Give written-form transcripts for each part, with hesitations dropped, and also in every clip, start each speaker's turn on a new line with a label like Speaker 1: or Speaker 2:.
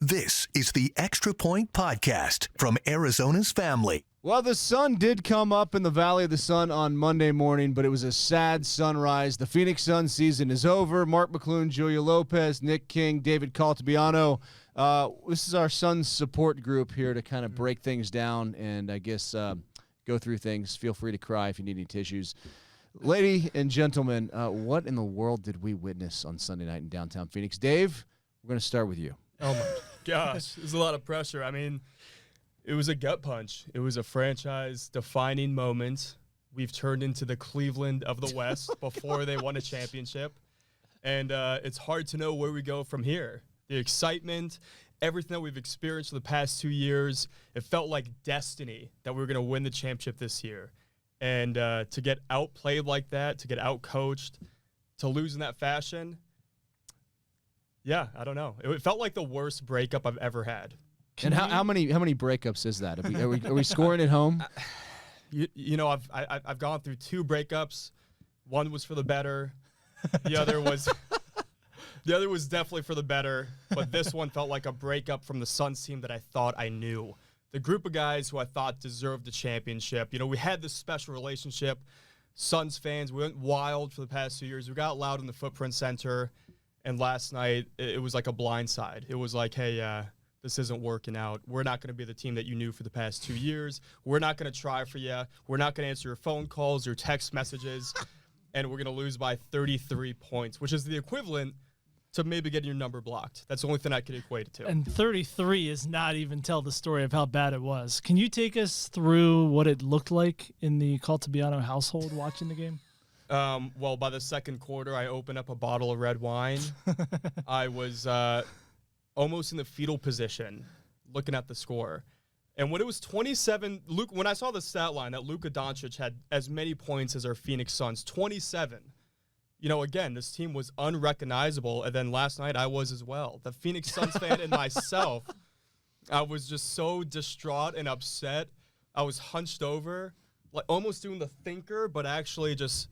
Speaker 1: This is the Extra Point Podcast from Arizona's Family.
Speaker 2: Well, the sun did come up in the Valley of the Sun on Monday morning, but it was a sad sunrise. The Phoenix Suns season is over. Mark McClune, Julia Lopez, Nick King, David Caltabiano. This is our Suns support group here to kind of break things down and, I guess, go through things. Feel free to cry if you need any tissues. Lady and gentlemen, what in the world did we witness on Sunday night in downtown Phoenix? Dave, we're going to start with you.
Speaker 3: Oh, my gosh. There's a lot of pressure. I mean, it was a gut punch. It was a franchise-defining moment. We've turned into the Cleveland of the West before they won a championship. And it's hard to know where we go from here. The excitement, everything that we've experienced for the past 2 years, it felt like destiny that we were going to win the championship this year. And to get outplayed like that, to get outcoached, to lose in that fashion, yeah, I don't know. It felt like the worst breakup I've ever had.
Speaker 2: And how many breakups is that? Are we scoring at home?
Speaker 3: You know, I've gone through 2 breakups. One was for the better. The other was definitely for the better. But this one felt like a breakup from the Suns team that I thought I knew. The group of guys who I thought deserved the championship. You know, we had this special relationship. Suns fans, we went wild for the past 2 years. We got loud in the Footprint Center. And last night, it was like a blindside. It was like, hey, this isn't working out. We're not going to be the team that you knew for the past 2 years. We're not going to try for you. We're not going to answer your phone calls, your text messages. And we're going to lose by 33 points, which is the equivalent to maybe getting your number blocked. That's the only thing I could equate it to.
Speaker 4: And 33 is not even tell the story of how bad it was. Can you take us through what it looked like in the Caltabiano household watching the game?
Speaker 3: Well, by the second quarter, I opened up a bottle of red wine. I was almost in the fetal position looking at the score. And when it was 27, when I saw the stat line that Luka Doncic had as many points as our Phoenix Suns, 27, you know, again, this team was unrecognizable. And then last night I was as well. The Phoenix Suns fan and myself, I was just so distraught and upset. I was hunched over, like almost doing the thinker, but actually just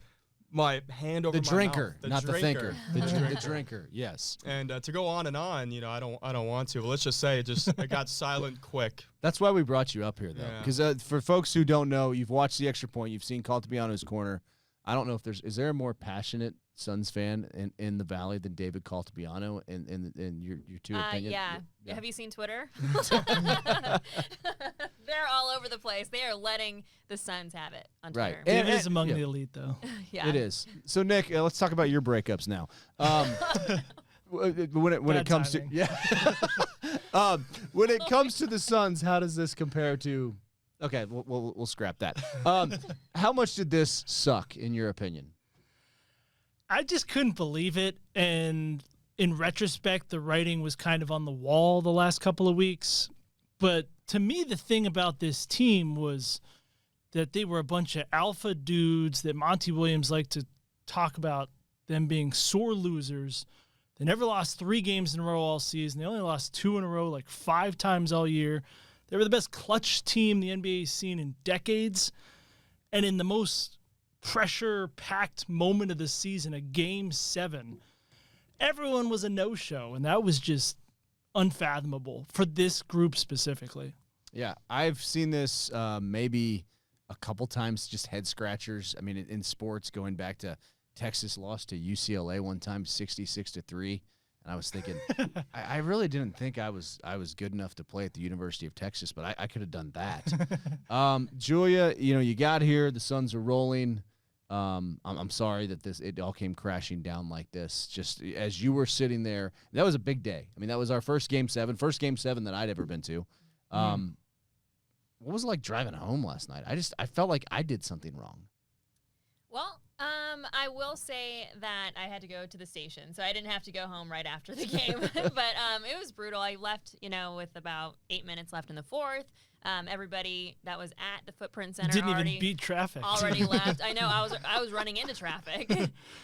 Speaker 3: my hand over
Speaker 2: the
Speaker 3: my
Speaker 2: drinker,
Speaker 3: mouth.
Speaker 2: not the thinker. The drinker, yes.
Speaker 3: And to go on and on, you know, I don't want to. But let's just say it got silent quick.
Speaker 2: That's why we brought you up here, though, because for folks who don't know, you've watched the Extra Point, you've seen Caltabiano's Corner. I don't know if is there a more passionate Suns fan in the Valley than David Caltabiano in your two opinions?
Speaker 5: Yeah. Have you seen Twitter? They're all over the place. They are letting the Suns have it on Twitter.
Speaker 2: Right.
Speaker 4: It is among the elite, though.
Speaker 5: Yeah.
Speaker 2: It is. So, Nick, let's talk about your breakups now. When it comes
Speaker 4: timing.
Speaker 2: to when it comes to the Suns, how does this compare to? Okay, we'll scrap that. How much did this suck, in your opinion?
Speaker 4: I just couldn't believe it. And in retrospect, the writing was kind of on the wall the last couple of weeks. But to me, the thing about this team was that they were a bunch of alpha dudes that Monty Williams liked to talk about them being sore losers. They never lost 3 games in a row all season. They only lost 2 in a row like 5 times all year. They were the best clutch team the NBA's seen in decades. And in the most pressure-packed moment of the season, a Game 7, everyone was a no-show, and that was just unfathomable for this group specifically.
Speaker 2: Yeah, I've seen this maybe a couple times, just head-scratchers. I mean, in sports, going back to Texas lost to UCLA one time, 66-3. And I was thinking, I really didn't think I was good enough to play at the University of Texas, but I could have done that. Julia, you know, you got here. The Suns are rolling. I'm sorry that it all came crashing down like this. Just as you were sitting there, that was a big day. I mean, that was our first Game 7 that I'd ever been to. What was it like driving home last night? I felt like I did something wrong.
Speaker 5: Well, I will say that I had to go to the station, so I didn't have to go home right after the game. But it was brutal. I left, with about 8 minutes left in the fourth. Everybody that was at the Footprint Center
Speaker 4: didn't even beat traffic.
Speaker 5: Already left. I know. I was running into traffic.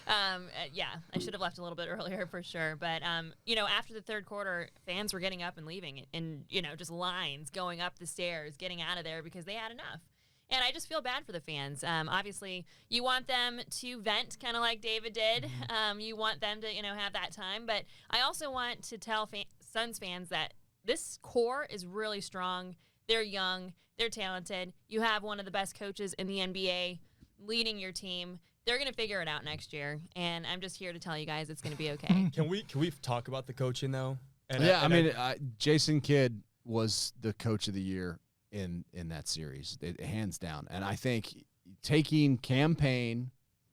Speaker 5: Yeah, I should have left a little bit earlier for sure. But after the third quarter, fans were getting up and leaving, and just lines going up the stairs, getting out of there because they had enough. And I just feel bad for the fans. Obviously, you want them to vent, kind of like David did. You want them to, have that time. But I also want to tell Suns fans that this core is really strong. They're young. They're talented. You have one of the best coaches in the NBA leading your team. They're going to figure it out next year, and I'm just here to tell you guys it's going to be okay.
Speaker 3: Can we talk about the coaching though?
Speaker 2: Jason Kidd was the coach of the year in that series, hands down. And I think taking Cam Payne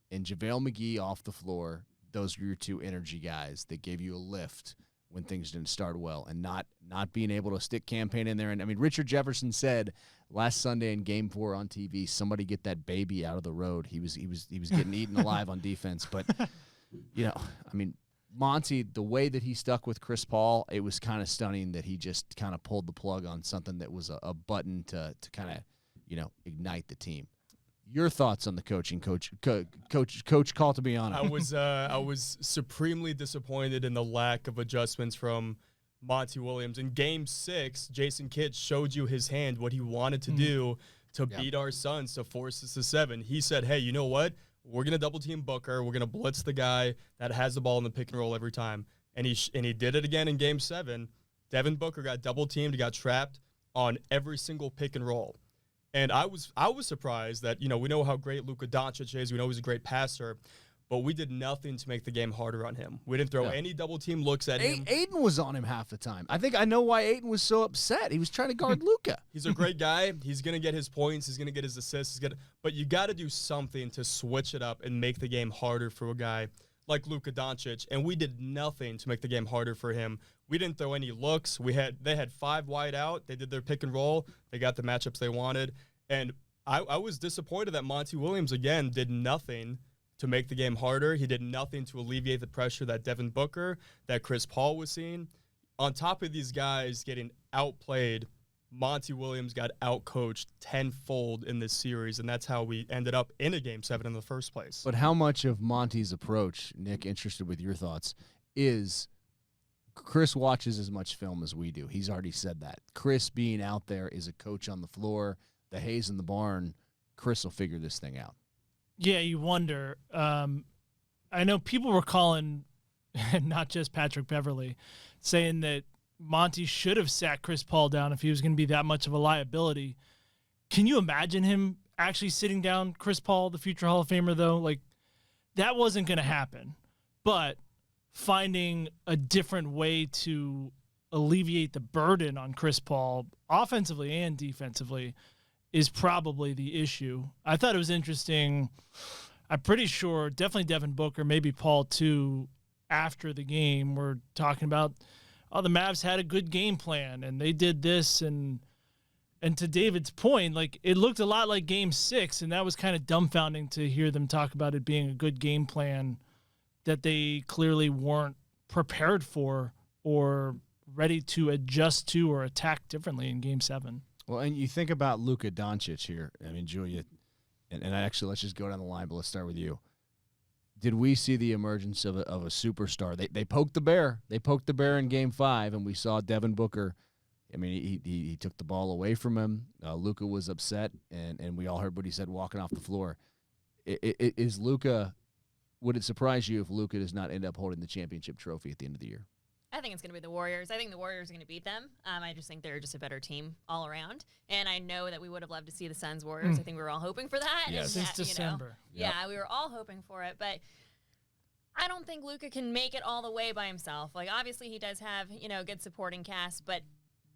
Speaker 2: and JaVale McGee off the floor, those were your two energy guys that gave you a lift when things didn't start well, and not being able to stick Cam Payne in there. And I mean, Richard Jefferson said last Sunday in Game 4 on TV, somebody get that baby out of the road. He was getting eaten alive on defense. But Monty, the way that he stuck with Chris Paul, it was kind of stunning that he just kind of pulled the plug on something that was a button to kind of ignite the team. Your thoughts on the coaching, Coach Caltabiano?
Speaker 3: I was supremely disappointed in the lack of adjustments from Monty Williams. In Game 6, Jason Kidd showed you his hand, what he wanted to do to beat our Suns, to force us to 7. He said, hey, you know what? We're going to double-team Booker. We're going to blitz the guy that has the ball in the pick and roll every time. And he did it again in Game 7. Devin Booker got double-teamed. He got trapped on every single pick and roll. And I was surprised that, we know how great Luka Doncic is. We know he's a great passer. But we did nothing to make the game harder on him. We didn't throw any double-team looks at him.
Speaker 2: Aiden was on him half the time. I think I know why Aiden was so upset. He was trying to guard Luka.
Speaker 3: He's a great guy. He's going to get his points. He's going to get his assists. But you got to do something to switch it up and make the game harder for a guy like Luka Doncic. And we did nothing to make the game harder for him. We didn't throw any looks. They had 5 wide out. They did their pick and roll. They got the matchups they wanted. And I was disappointed that Monty Williams, again, did nothing to make the game harder. He did nothing to alleviate the pressure that Devin Booker, that Chris Paul was seeing. On top of these guys getting outplayed, Monty Williams got outcoached tenfold in this series, and that's how we ended up in a Game 7 in the first place.
Speaker 2: But how much of Monty's approach, Nick, interested with your thoughts, is Chris watches as much film as we do. He's already said that. Chris being out there is a coach on the floor, the Hayes in the barn. Chris will figure this thing out.
Speaker 4: Yeah, you wonder. I know people were calling, not just Patrick Beverley, saying that Monty should have sat Chris Paul down if he was going to be that much of a liability. Can you imagine him actually sitting down Chris Paul, the future Hall of Famer, though? Like, that wasn't going to happen. But finding a different way to alleviate the burden on Chris Paul, offensively and defensively, is probably the issue. I thought it was interesting. I'm pretty sure definitely Devin Booker, maybe Paul too, after the game, were talking about, the Mavs had a good game plan and they did this. And to David's point, like, it looked a lot like Game 6, and that was kind of dumbfounding to hear them talk about it being a good game plan that they clearly weren't prepared for or ready to adjust to or attack differently in Game 7.
Speaker 2: Well, and you think about Luka Doncic here. I mean, Julia, and actually, let's just go down the line, but let's start with you. Did we see the emergence of a superstar? They poked the bear. They poked the bear in Game 5, and we saw Devin Booker. I mean, he took the ball away from him. Luka was upset, and we all heard what he said walking off the floor. Is Luka? Would it surprise you if Luka does not end up holding the championship trophy at the end of the year?
Speaker 5: I think it's going to be the Warriors. I think the Warriors are going to beat them. I just think they're just a better team all around. And I know that we would have loved to see the Suns Warriors. I think we were all hoping for that.
Speaker 2: Yes.
Speaker 5: And
Speaker 4: Since December.
Speaker 5: Yeah, we were all hoping for it. But I don't think Luka can make it all the way by himself. Like, obviously he does have, good supporting cast. But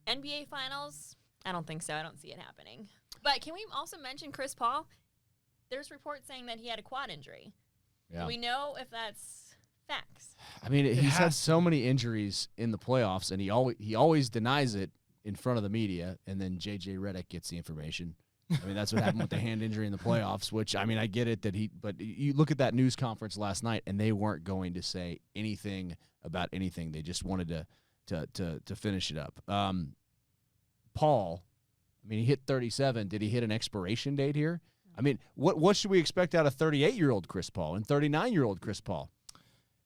Speaker 5: NBA Finals, I don't think so. I don't see it happening. But can we also mention Chris Paul? There's reports saying that he had a quad injury.
Speaker 2: Yeah.
Speaker 5: Do we know if that's facts?
Speaker 2: I mean, he's had so many injuries in the playoffs, and he always denies it in front of the media, and then J.J. Redick gets the information. I mean, that's what happened with the hand injury in the playoffs, which, I mean, I get it but you look at that news conference last night, and they weren't going to say anything about anything. They just wanted to finish it up. Paul, I mean, he hit 37. Did he hit an expiration date here? I mean, what should we expect out of 38-year-old Chris Paul and 39-year-old Chris Paul?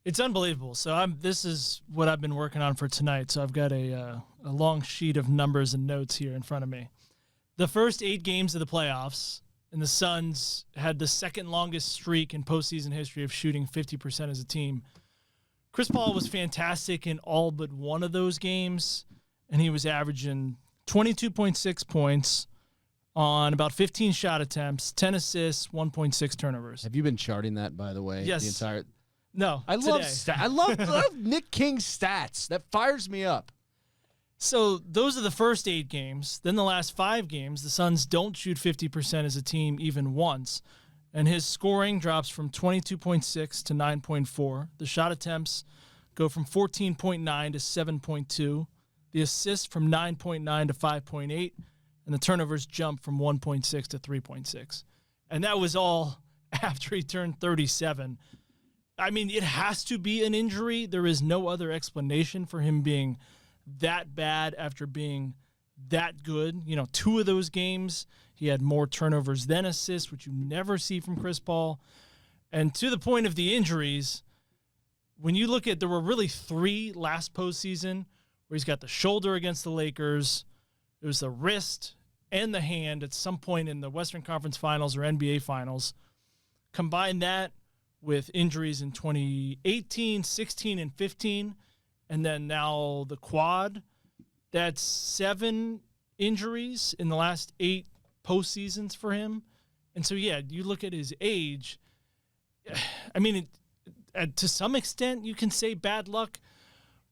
Speaker 4: It's unbelievable. So this is what I've been working on for tonight. So I've got a long sheet of numbers and notes here in front of me. The first 8 games of the playoffs, and the Suns had the second longest streak in postseason history of shooting 50% as a team. Chris Paul was fantastic in all but one of those games. and he was averaging 22.6 points on about 15 shot attempts, 10 assists, 1.6 turnovers.
Speaker 2: Have you been charting that, by the way?
Speaker 4: Yes.
Speaker 2: The entire.
Speaker 4: No,
Speaker 2: I love
Speaker 4: today.
Speaker 2: I love Nick King's stats. That fires me up.
Speaker 4: So those are the first 8 games. Then the last 5 games, the Suns don't shoot 50% as a team even once. And his scoring drops from 22.6 to 9.4. The shot attempts go from 14.9 to 7.2. The assists from 9.9 to 5.8. And the turnovers jump from 1.6 to 3.6. And that was all after he turned 37. I mean, it has to be an injury. There is no other explanation for him being that bad after being that good. 2 of those games, he had more turnovers than assists, which you never see from Chris Paul. And to the point of the injuries, when you look at, there were really 3 last postseason where he's got the shoulder against the Lakers. It was the wrist and the hand at some point in the Western Conference Finals or NBA Finals. Combine that with injuries in 2018, 16, and 15, and then now the quad. That's 7 injuries in the last 8 postseasons for him. And so, yeah, you look at his age. I mean, to some extent, you can say bad luck,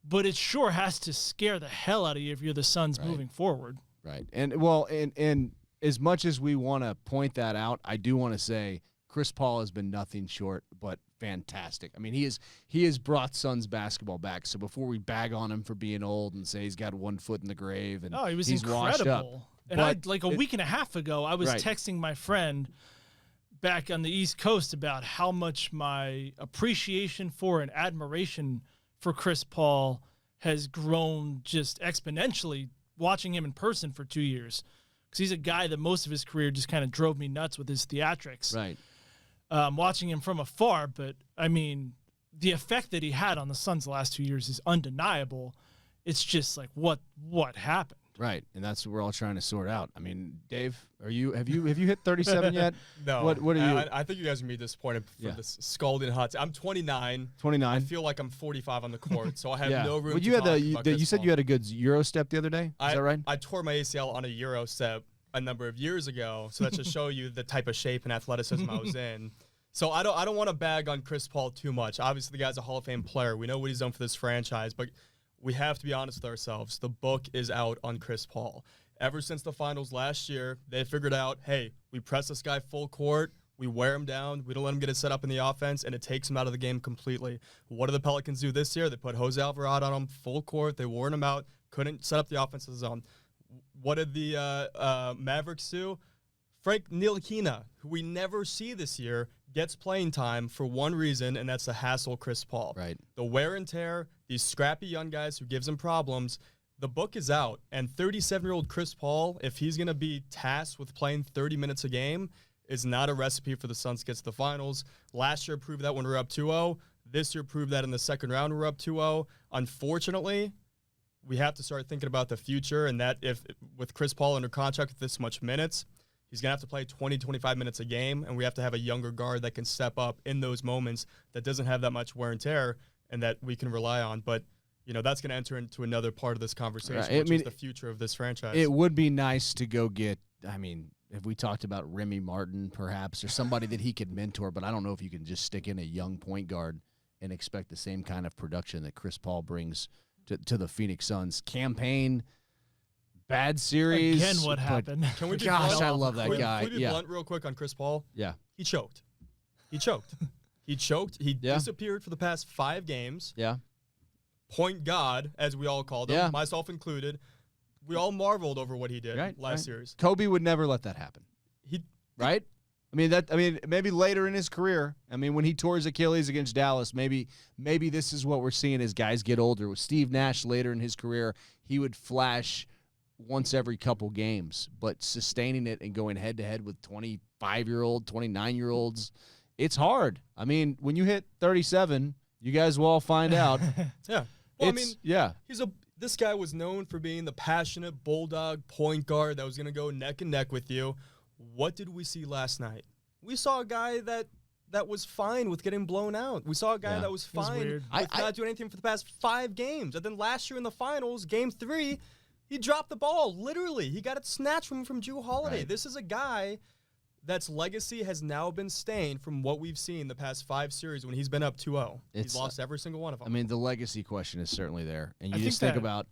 Speaker 4: but it sure has to scare the hell out of you if you're the Suns moving forward. Right.
Speaker 2: And as much as we want to point that out, I do want to say Chris Paul has been nothing short but fantastic. I mean, he has brought Suns basketball back. So before we bag on him for being old and say he's got one foot in the grave and
Speaker 4: he was
Speaker 2: he's
Speaker 4: incredible.
Speaker 2: washed up.
Speaker 4: And a week and a half ago, I was texting my friend back on the East Coast about how much my appreciation for and admiration for Chris Paul has grown just exponentially watching him in person for 2 years. Because he's a guy that most of his career just kind of drove me nuts with his theatrics.
Speaker 2: Right.
Speaker 4: Watching him from afar, but I mean, the effect that he had on the Suns the last 2 years is undeniable. It's just like what happened.
Speaker 2: Right, and that's what we're all trying to sort out. I mean, Dave, have you hit 37 yet?
Speaker 3: No.
Speaker 2: What are you?
Speaker 3: I think you guys are gonna be disappointed for this scalding hot. I'm 29.
Speaker 2: 29.
Speaker 3: I feel like I'm 45 on the court, so I have no room.
Speaker 2: Well,
Speaker 3: to
Speaker 2: you had
Speaker 3: talk about Chris
Speaker 2: you said
Speaker 3: Paul.
Speaker 2: you had a good Euro step the other day. Is that right?
Speaker 3: I tore my ACL on a Euro step a number of years ago, so that should show you the type of shape and athleticism I was in. So I don't want to bag on Chris Paul too much. Obviously, the guy's a Hall of Fame player. We know what he's done for this franchise, but we have to be honest with ourselves. The book is out on Chris Paul. Ever since the finals last year, they figured out, hey, we press this guy full court, we wear him down, we don't let him get it set up in the offense, and it takes him out of the game completely. What do the Pelicans do this year? They put Jose Alvarado on him full court. They wore him out, couldn't set up the offensive zone. What did the Mavericks do? Frank Ntilikina, who we never see this year, gets playing time for one reason, and that's to hassle Chris Paul.
Speaker 2: Right.
Speaker 3: The wear and tear, these scrappy young guys who gives him problems. The book is out, and 37-year-old Chris Paul, if he's going to be tasked with playing 30 minutes a game, is not a recipe for the Suns to get to the finals. Last year proved that when we were up 2-0. This year proved that in the second round we were up 2-0. Unfortunately, we have to start thinking about the future, and that if with Chris Paul under contract with this much minutes, he's going to have to play 20, 25 minutes a game, and we have to have a younger guard that can step up in those moments that doesn't have that much wear and tear and that we can rely on. But that's going to enter into another part of this conversation, which is the future of this franchise.
Speaker 2: It would be nice to go get, if we talked about Remy Martin perhaps, or somebody that he could mentor, but I don't know if you can just stick in a young point guard and expect the same kind of production that Chris Paul brings to the Phoenix Suns. Campaign, bad series.
Speaker 4: Again, what happened?
Speaker 3: Can we
Speaker 2: Gosh, I love that guy.
Speaker 3: Can we be blunt real quick on Chris Paul?
Speaker 2: Yeah.
Speaker 3: He choked. He choked. He disappeared for the past 5 games.
Speaker 2: Yeah.
Speaker 3: Point God, as we all called him, myself included. We all marveled over what he did last series.
Speaker 2: Kobe would never let that happen. Right? Maybe later in his career, when he tore his Achilles against Dallas, maybe this is what we're seeing as guys get older. With Steve Nash later in his career, he would flash once every couple games, but sustaining it and going head-to-head with 25-year-old, 29-year-olds, it's hard. When you hit 37, you guys will all find out.
Speaker 3: Yeah. Well, this guy was known for being the passionate bulldog point guard that was going to go neck and neck with you. What did we see last night? We saw a guy that was fine with getting blown out. We saw a guy that was fine with not doing anything for the past 5 games. And then last year in the finals, game 3, He dropped the ball, literally. He got it snatched from Drew Holiday.
Speaker 2: Right.
Speaker 3: This is a guy that's legacy has now been stained from what we've seen the past 5 series when he's been up 2-0. He's lost every single one of them.
Speaker 2: I mean, the legacy question is certainly there. And you
Speaker 4: I
Speaker 2: just
Speaker 4: think
Speaker 2: think about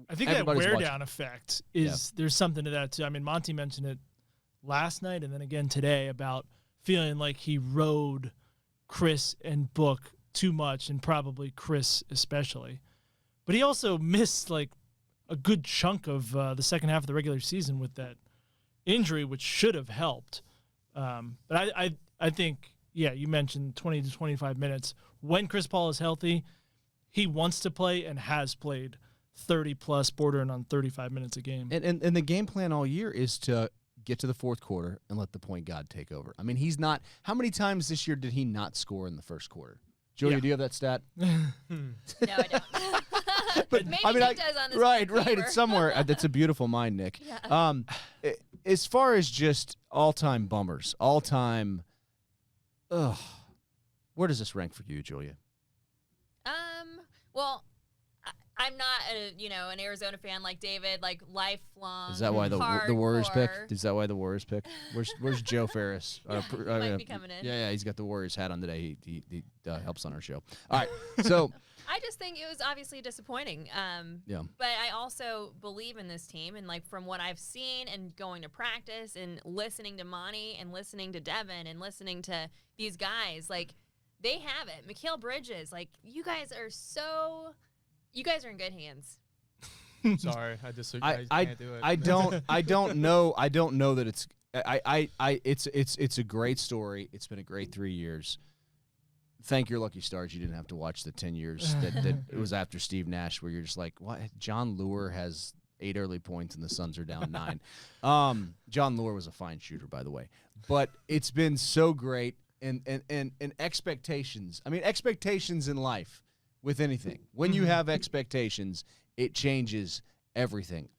Speaker 4: I think that
Speaker 2: everybody's
Speaker 4: wear
Speaker 2: watching.
Speaker 4: down effect is there's something to that too. I mean, Monty mentioned it last night and then again today about feeling like he rode Chris and Book too much, and probably Chris especially. But he also missed like a good chunk of the second half of the regular season with that injury, which should have helped. But I think, yeah, you mentioned 20 to 25 minutes. When Chris Paul is healthy, he wants to play and has played 30-plus, bordering on 35 minutes a game.
Speaker 2: And the game plan all year is to get to the fourth quarter and let the point God take over. I mean, he's not – how many times this year did he not score in the first quarter? Julia, do you have that stat?
Speaker 5: No, I don't.
Speaker 2: But
Speaker 5: Maybe
Speaker 2: I mean,
Speaker 5: Nick does on this
Speaker 2: right.
Speaker 5: paper.
Speaker 2: It's somewhere. That's a beautiful mind, Nick.
Speaker 5: Yeah.
Speaker 2: As far as just all-time bummers, all-time, where does this rank for you, Julia?
Speaker 5: Well, I'm not an Arizona fan like David, like lifelong.
Speaker 2: Is that why the Warriors pick?
Speaker 5: hardcore.
Speaker 2: Is that why the Warriors pick? Where's Joe Ferris?
Speaker 5: Might be coming in.
Speaker 2: Yeah, he's got the Warriors hat on today. He helps on our show. All right, so
Speaker 5: I just think it was obviously disappointing.
Speaker 2: yeah.
Speaker 5: But I also believe in this team, and like from what I've seen and going to practice and listening to Monty and listening to Devin and listening to these guys, like they have it. Mikal Bridges, like you guys are in good hands.
Speaker 3: Sorry, I disagree. I can't do it.
Speaker 2: I don't know that it's a great story. It's been a great 3 years. Thank your lucky stars you didn't have to watch the 10 years that it was after Steve Nash, where you're just like, what? John Lure has 8 early points and the Suns are down 9. John Lure was a fine shooter, by the way. But it's been so great. And expectations. I mean, expectations in life with anything. When you have expectations, it changes everything.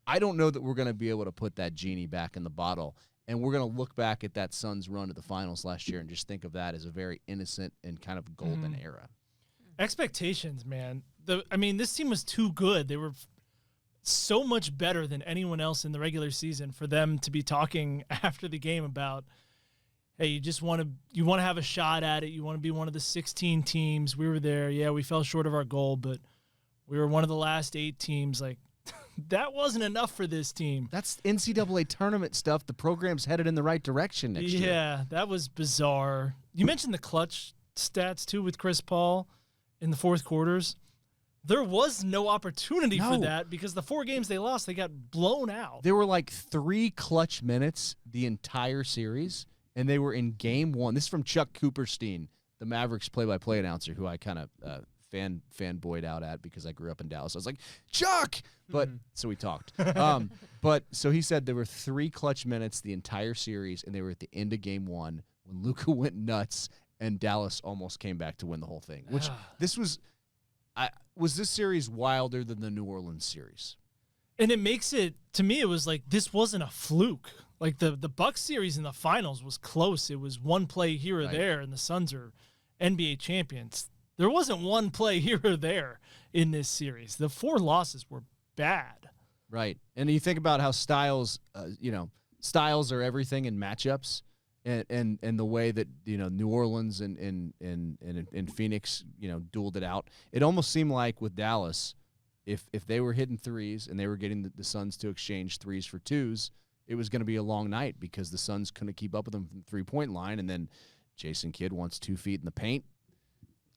Speaker 2: I don't know that we're going to be able to put that genie back in the bottle, and we're going to look back at that Suns run to the finals last year and just think of that as a very innocent and kind of golden era.
Speaker 4: Expectations, man. This team was too good. They were so much better than anyone else in the regular season for them to be talking after the game about, hey, you want to have a shot at it. You want to be one of the 16 teams. We were there. Yeah, we fell short of our goal, but we were one of the last 8 teams. Like, that wasn't enough for this team.
Speaker 2: That's NCAA tournament stuff. The program's headed in the right direction next year.
Speaker 4: Yeah, that was bizarre. You mentioned the clutch stats, too, with Chris Paul in the fourth quarters. There was no opportunity for that because the 4 games they lost, they got blown out.
Speaker 2: There were like 3 clutch minutes the entire series, and they were in game 1. This is from Chuck Cooperstein, the Mavericks play-by-play announcer, who I kind of fanboyed out at because I grew up in Dallas. I was like, Chuck! But so we talked. But so he said there were 3 clutch minutes the entire series, and they were at the end of game 1 when Luka went nuts and Dallas almost came back to win the whole thing. Which was this series wilder than the New Orleans series?
Speaker 4: And it makes it, to me, it was like this wasn't a fluke. Like the Bucks series in the finals was close. It was one play here or there, and the Suns are NBA champions. There wasn't one play here or there in this series. The 4 losses were bad.
Speaker 2: Right. And you think about how styles are everything in matchups, and the way that New Orleans and Phoenix dueled it out. It almost seemed like with Dallas, if they were hitting threes and they were getting the Suns to exchange threes for twos, it was going to be a long night because the Suns couldn't keep up with them from the three-point line. And then Jason Kidd wants 2 feet in the paint,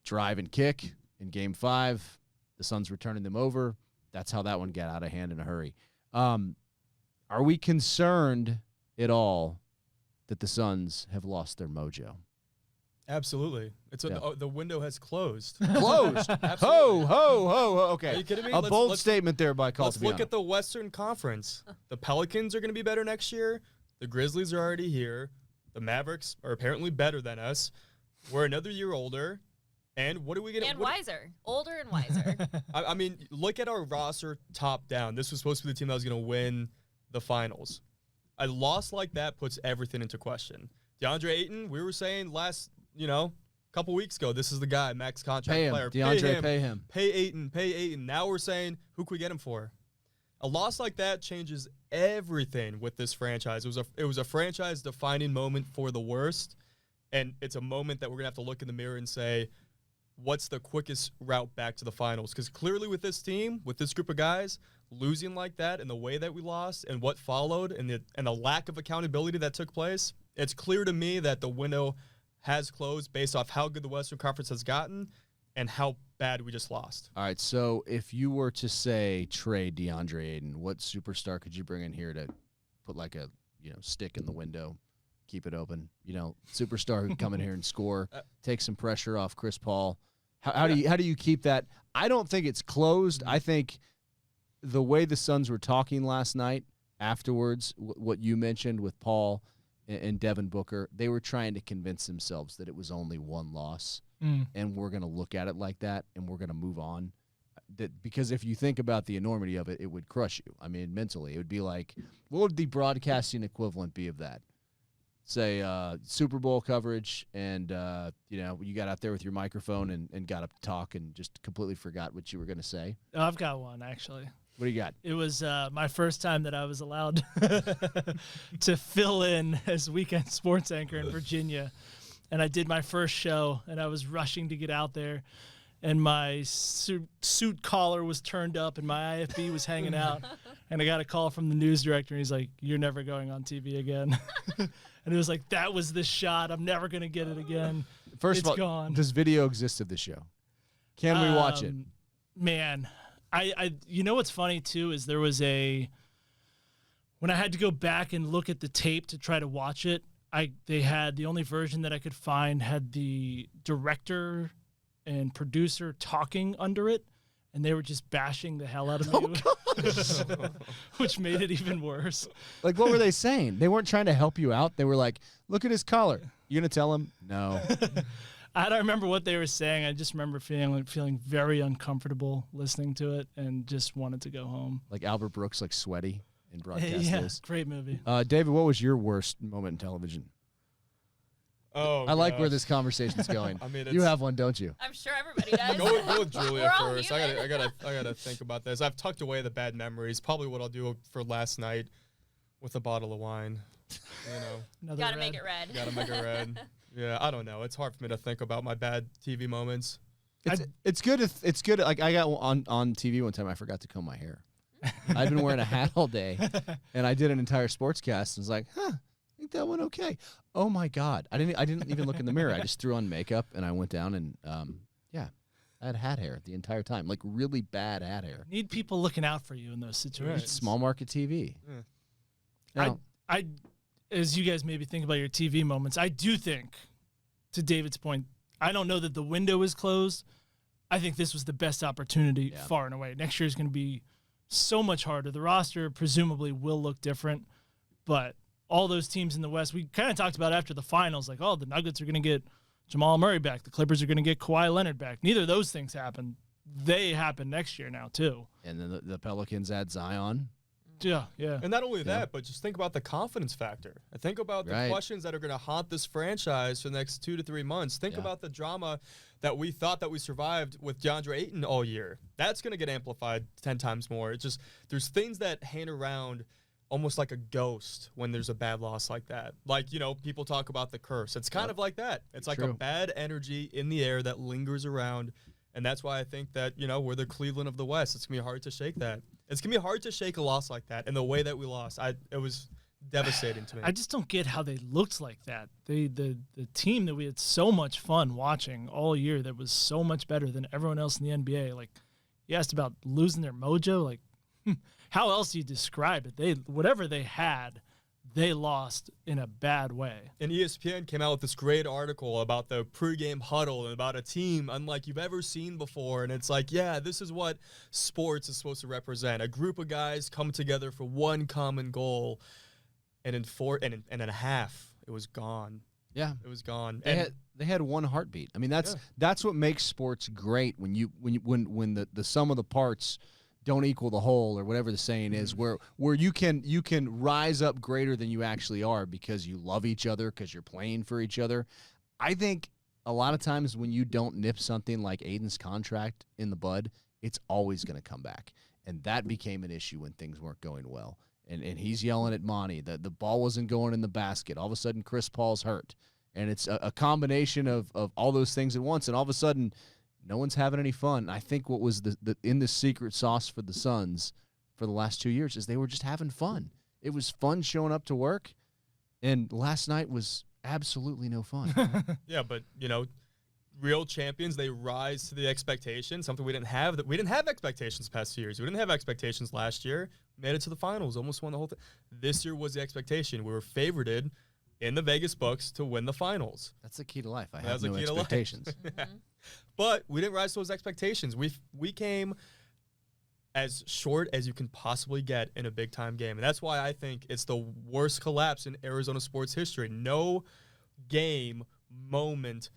Speaker 2: drive and kick in Game 5. The Suns were turning them over. That's how that one got out of hand in a hurry. Are we concerned at all that the Suns have lost their mojo?
Speaker 3: Absolutely. The window has closed.
Speaker 2: Closed. Ho, ho, ho, ho. Okay.
Speaker 3: Are you kidding me?
Speaker 2: A bold statement there by Caltabiano.
Speaker 3: Let's look at the Western Conference. The Pelicans are going to be better next year. The Grizzlies are already here. The Mavericks are apparently better than us. We're another year older. And what are we going to...
Speaker 5: And wiser. Older and wiser.
Speaker 3: I mean, look at our roster top down. This was supposed to be the team that was going to win the finals. A loss like that puts everything into question. DeAndre Ayton, we were saying last, couple weeks ago, this is the guy, max contract
Speaker 2: pay him.
Speaker 3: player.
Speaker 2: DeAndre, pay him.
Speaker 3: Pay Ayton. Now we're saying, who can we get him for? A loss like that changes everything with this franchise. It was a franchise-defining moment for the worst, and it's a moment that we're going to have to look in the mirror and say, what's the quickest route back to the finals? Because clearly with this team, with this group of guys, losing like that and the way that we lost and what followed and the lack of accountability that took place, it's clear to me that the window has closed based off how good the Western Conference has gotten and how bad we just lost.
Speaker 2: All right, so if you were to say trade DeAndre Ayton, what superstar could you bring in here to put like a stick in the window, keep it open? Superstar who can come in here and score, take some pressure off Chris Paul. How do you keep that? I don't think it's closed. I think the way the Suns were talking last night afterwards, what you mentioned with Paul and Devin Booker, they were trying to convince themselves that it was only one loss. And we're going to look at it like that, and we're going to move on. Because if you think about the enormity of it, it would crush you. I mean, mentally, it would be like, what would the broadcasting equivalent be of that? Say Super Bowl coverage, and you got out there with your microphone and got up to talk and just completely forgot what you were going to say.
Speaker 4: Oh, I've got one, actually.
Speaker 2: What do you got?
Speaker 4: It was my first time that I was allowed to fill in as weekend sports anchor in Virginia. And I did my first show, and I was rushing to get out there, and my suit collar was turned up, and my IFB was hanging out. And I got a call from the news director, and he's like, "You're never going on TV again." And it was like, that was the shot. I'm never going to get it again.
Speaker 2: First
Speaker 4: It's
Speaker 2: of all,
Speaker 4: gone.
Speaker 2: does video exist of the show? Can we watch it?
Speaker 4: Man, I you know what's funny, too, is there was when I had to go back and look at the tape to try to watch it, they had the only version that I could find had the director and producer talking under it, and they were just bashing the hell out of me, which made it even worse.
Speaker 2: Like, what were they saying? They weren't trying to help you out. They were like, "Look at his collar." You gonna tell him? No.
Speaker 4: I don't remember what they were saying. I just remember feeling very uncomfortable listening to it and just wanted to go home.
Speaker 2: Like Albert Brooks, like sweaty in broadcast
Speaker 4: Yeah,
Speaker 2: days.
Speaker 4: great movie.
Speaker 2: David, what was your worst moment in television?
Speaker 3: Oh,
Speaker 2: I like where this conversation's going.
Speaker 3: I mean,
Speaker 2: you have one, don't you?
Speaker 5: I'm sure everybody does.
Speaker 3: Go with Julia
Speaker 5: We're all
Speaker 3: first.
Speaker 5: human.
Speaker 3: I gotta think about this. I've tucked away the bad memories. Probably what I'll do for last night with a bottle of wine.
Speaker 4: Another
Speaker 5: Gotta
Speaker 4: red.
Speaker 5: make it red.
Speaker 3: Gotta make it red. Yeah, I don't know. It's hard for me to think about my bad TV moments.
Speaker 2: It's good. It's good. Like, I got on TV one time. I forgot to comb my hair. I'd been wearing a hat all day, and I did an entire sportscast. And was like, I think that went okay. Oh my God! I didn't even look in the mirror. I just threw on makeup, and I went down, and I had hat hair the entire time, like really bad hat hair.
Speaker 4: Need people looking out for you in those situations.
Speaker 2: Small market TV.
Speaker 3: Yeah.
Speaker 4: I, as you guys maybe think about your TV moments, I do think, to David's point, I don't know that the window is closed. I think this was the best opportunity far and away. Next year is going to be so much harder. The roster presumably will look different, but all those teams in the West, we kind of talked about after the finals, like, the Nuggets are going to get Jamal Murray back. The Clippers are going to get Kawhi Leonard back. Neither of those things happen. They happen next year now, too.
Speaker 2: And then the Pelicans add Zion.
Speaker 4: Yeah.
Speaker 3: And not only that, but just think about the confidence factor. I think about the questions that are going to haunt this franchise for the next 2 to 3 months. Think about the drama that we thought that we survived with DeAndre Ayton all year. That's going to get amplified 10 times more. It's just there's things that hang around almost like a ghost when there's a bad loss like that. Like, people talk about the curse. It's kind of like that. It's like a bad energy in the air that lingers around. And that's why I think that, we're the Cleveland of the West. It's going to be hard to shake that. It's going to be hard to shake a loss like that. And the way that we lost, it was devastating to me.
Speaker 4: I just don't get how they looked like that. The team that we had so much fun watching all year that was so much better than everyone else in the NBA. Like, you asked about losing their mojo. Like, how else do you describe it? Whatever they had, they lost in a bad way.
Speaker 3: And ESPN came out with this great article about the pregame huddle and about a team unlike you've ever seen before. And it's like, this is what sports is supposed to represent. A group of guys come together for one common goal. And in a half, it was gone.
Speaker 2: Yeah.
Speaker 3: It was gone.
Speaker 2: They had one heartbeat. I mean, that's what makes sports great when the sum of the parts don't equal the whole, or whatever the saying is, where you can rise up greater than you actually are because you love each other, because you're playing for each other. I think a lot of times when you don't nip something like Aiden's contract in the bud, it's always going to come back. And that became an issue when things weren't going well. And he's yelling at Monty that the ball wasn't going in the basket. All of a sudden, Chris Paul's hurt. And it's a combination of all those things at once. And all of a sudden, no one's having any fun. I think what was in the secret sauce for the Suns for the last 2 years is they were just having fun. It was fun showing up to work. And last night was absolutely no fun.
Speaker 3: Yeah, but, real champions, they rise to the expectation, something we didn't have. We didn't have expectations the past 2 years. We didn't have expectations last year. Made it to the finals, almost won the whole thing. This year was the expectation. We were favorited in the Vegas books to win the finals.
Speaker 2: That's the key to life. I have no expectations.
Speaker 3: But we didn't rise to those expectations. We came as short as you can possibly get in a big-time game. And that's why I think it's the worst collapse in Arizona sports history. No game, moment,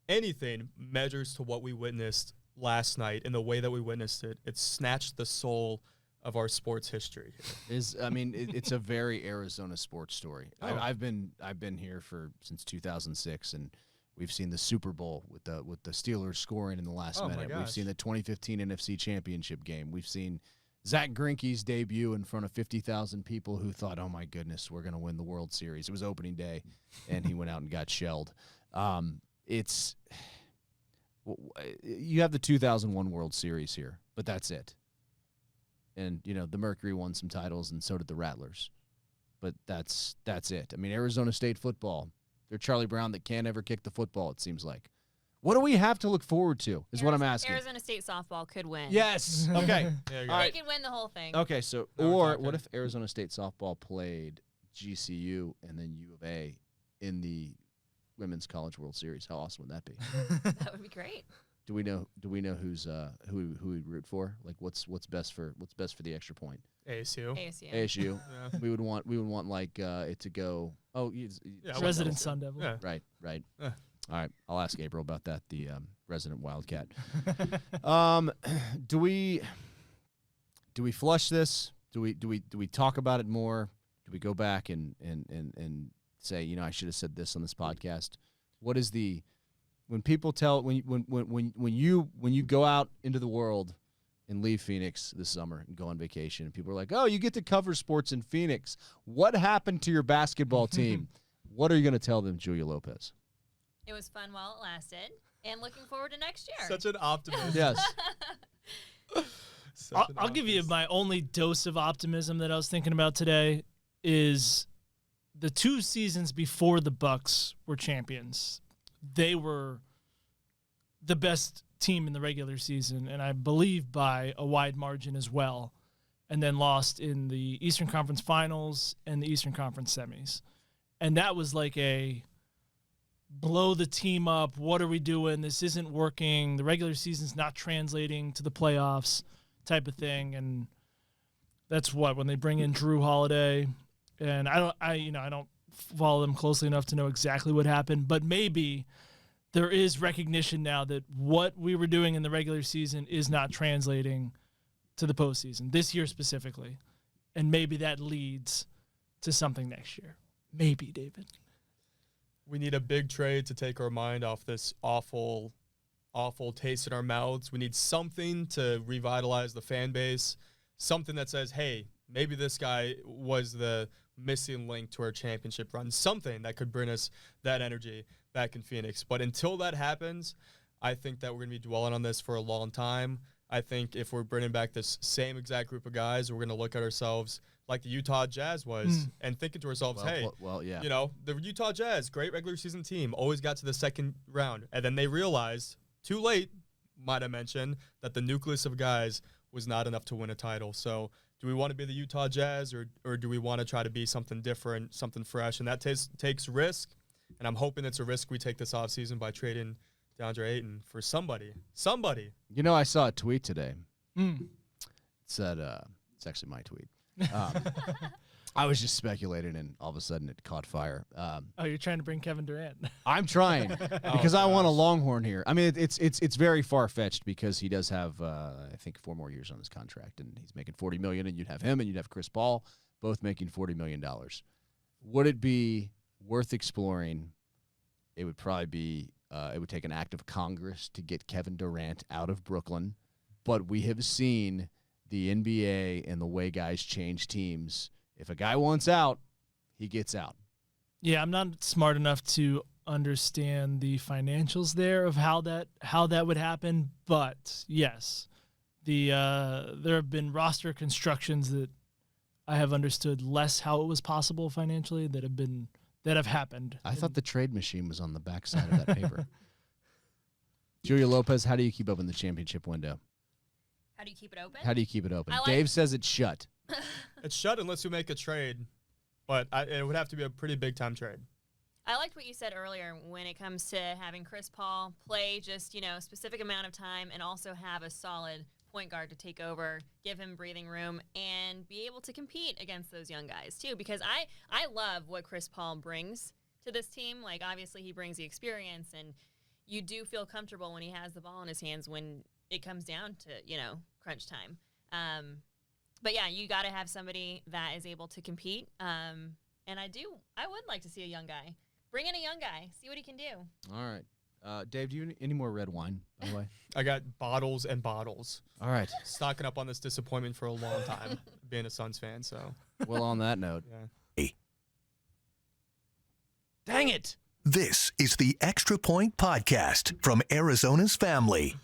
Speaker 3: anything measures to what we witnessed last night in the way that we witnessed it. It snatched the soul of our sports history.
Speaker 2: It's a very Arizona sports story.
Speaker 3: Oh.
Speaker 2: I've been here since 2006, and we've seen the Super Bowl with the Steelers scoring in the last minute. We've seen the 2015 NFC Championship game. We've seen Zach Greinke's debut in front of 50,000 people who thought, "Oh my goodness, we're going to win the World Series." It was opening day, and he went out and got shelled. You have the 2001 World Series here, but that's it. And, the Mercury won some titles, and so did the Rattlers. But that's it. I mean, Arizona State football, they're Charlie Brown that can't ever kick the football, it seems like. What do we have to look forward to is what I'm asking.
Speaker 5: Arizona State softball could win.
Speaker 2: Yes. Okay.
Speaker 3: There you
Speaker 2: All
Speaker 3: go.
Speaker 5: They could win the whole thing.
Speaker 2: Okay, so,
Speaker 3: Now we're
Speaker 2: or
Speaker 3: talking.
Speaker 2: what if Arizona State softball played GCU and then U of A in the Women's College World Series? How awesome would that be?
Speaker 5: That would be great.
Speaker 2: Do we know who's who we'd root for? Like what's best for the extra point?
Speaker 3: ASU.
Speaker 2: ASU.
Speaker 3: Yeah.
Speaker 2: we would want like it to go. Oh,
Speaker 3: Yeah,
Speaker 4: Resident
Speaker 3: ASU.
Speaker 4: Sun Devil.
Speaker 3: Yeah.
Speaker 2: right.
Speaker 3: Yeah.
Speaker 2: All right, I'll ask Gabriel about that. The resident Wildcat. Do we flush this? Do we talk about it more? Do we go back and say, I should have said this on this podcast? What is when people tell when you go out into the world and leave Phoenix this summer and go on vacation, and people are like, "Oh, you get to cover sports in Phoenix. What happened to your basketball team?" What are you going to tell them, Julia Lopez?
Speaker 5: It was fun while it lasted, and looking forward to next year.
Speaker 3: Such an optimist.
Speaker 2: Yes.
Speaker 4: I'll give you my only dose of optimism that I was thinking about today is the 2 seasons before the Bucks were champions. They were the best team in the regular season, and I believe by a wide margin as well, and then lost in the Eastern Conference Finals and the Eastern Conference Semis. And that was like a blow the team up. What are we doing? This isn't working. The regular season's not translating to the playoffs type of thing. And that's when they bring in Drew Holiday. And I don't follow them closely enough to know exactly what happened, but maybe there is recognition now that what we were doing in the regular season is not translating to the postseason this year specifically. And maybe that leads to something next year. Maybe, David.
Speaker 3: We need a big trade to take our mind off this awful, awful taste in our mouths. We need something to revitalize the fan base, something that says, hey, maybe this guy was the missing link to our championship run, something that could bring us that energy back in Phoenix. But until that happens, I think that we're going to be dwelling on this for a long time. I think if we're bringing back this same exact group of guys, we're going to look at ourselves like the Utah Jazz was and thinking to ourselves,
Speaker 2: yeah.
Speaker 3: The Utah Jazz, great regular season team, always got to the second round. And then they realized, too late, might I mention, that the nucleus of guys was not enough to win a title. So do we want to be the Utah Jazz or do we want to try to be something different, something fresh? And that takes risk. And I'm hoping it's a risk we take this offseason by trading DeAndre Ayton for somebody.
Speaker 2: I saw a tweet today. It said, it's actually my tweet. I was just speculating, and all of a sudden it caught fire.
Speaker 4: You're trying to bring Kevin Durant.
Speaker 2: I'm trying because I want a Longhorn here. I mean, it's very far-fetched because he does have, I think, 4 more years on his contract, and he's making $40 million, and you'd have him and you'd have Chris Paul, both making $40 million. Would it be worth exploring? It would probably be, it would take an act of Congress to get Kevin Durant out of Brooklyn, but we have seen the NBA and the way guys change teams. If a guy wants out, he gets out.
Speaker 4: Yeah, I'm not smart enough to understand the financials there of how that would happen, but yes, there have been roster constructions that I have understood less how it was possible financially that have happened.
Speaker 2: I thought the trade machine was on the backside of that paper. Julia Lopez, how do you keep open the championship window?
Speaker 5: How do you keep it open?
Speaker 2: How do you keep it open?
Speaker 5: I like-
Speaker 2: Dave says it's shut.
Speaker 3: It's shut unless you make a trade, but it would have to be a pretty big-time trade.
Speaker 5: I liked what you said earlier when it comes to having Chris Paul play just, a specific amount of time and also have a solid point guard to take over, give him breathing room, and be able to compete against those young guys, too. Because I love what Chris Paul brings to this team. Like, obviously, he brings the experience, and you do feel comfortable when he has the ball in his hands when it comes down to, crunch time. But, yeah, you got to have somebody that is able to compete. And I would like to see a young guy. Bring in a young guy. See what he can do.
Speaker 2: All right. Dave, do you need any more red wine, by the way?
Speaker 3: I got bottles and bottles.
Speaker 2: All right.
Speaker 3: Stocking up on this disappointment for a long time, being a Suns fan, so.
Speaker 2: Well, on that note.
Speaker 3: Yeah.
Speaker 2: Dang it.
Speaker 1: This is the Extra Point Podcast from Arizona's Family.